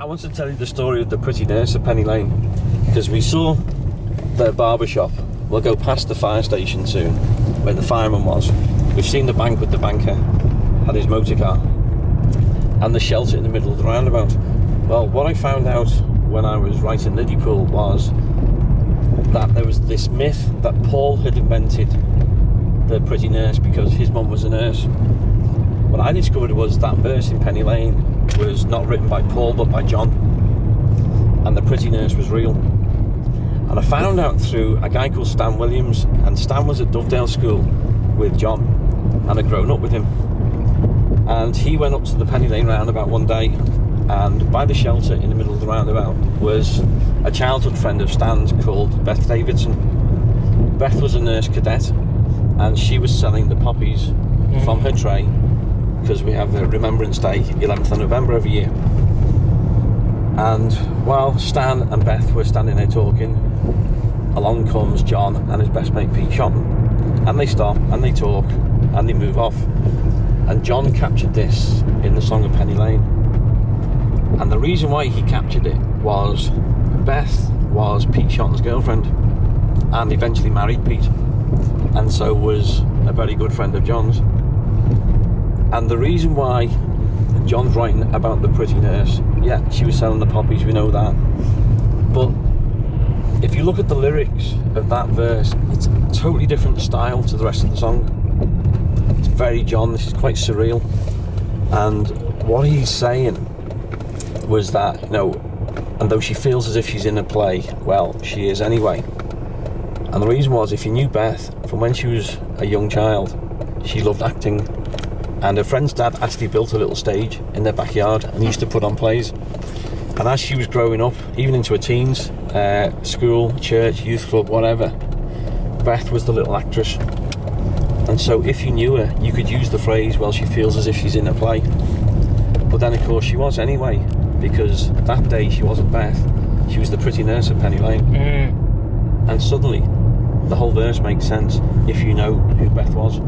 I want to tell you the story of the pretty nurse at Penny Lane, because we saw the barber shop. We'll go past the fire station soon, where the fireman was. We've seen the bank with the banker, had his motor car, and the shelter in the middle of the roundabout. Well, what I found out when I was writing Liverpool was that there was this myth that Paul had invented the pretty nurse because his mum was a nurse. What I discovered was that verse in Penny Lane was not written by Paul but by John, and the pretty nurse was real. And I found out through a guy called Stan Williams, and Stan was at Dovedale School with John and had grown up with him, and he went up to the Penny Lane roundabout one day, and by the shelter in the middle of the roundabout was a childhood friend of Stan's called Beth Davidson. Beth was a nurse cadet, and she was selling the poppies from her tray, because we have a Remembrance Day, 11th of November every year. And while Stan and Beth were standing there talking, along comes John and his best mate Pete Shotton, and they stop and they talk and they move off. And John captured this in the song of Penny Lane. And the reason why he captured it was Beth was Pete Shotton's girlfriend and eventually married Pete, and so was a very good friend of John's. And the reason why John's writing about the pretty nurse, yeah, she was selling the poppies, we know that. But if you look at the lyrics of that verse, it's a totally different style to the rest of the song. It's very John, this is quite surreal. And what he's saying was that, you know, and though she feels as if she's in a play, well, she is anyway. And the reason was, if you knew Beth, from when she was a young child, she loved acting. And her friend's dad actually built a little stage in their backyard and used to put on plays. And as she was growing up, even into her teens, school, church, youth club, whatever, Beth was the little actress. And so if you knew her, you could use the phrase, well, she feels as if she's in a play. But then of course she was anyway, because that day she wasn't Beth, she was the pretty nurse at Penny Lane. And suddenly the whole verse makes sense if you know who Beth was.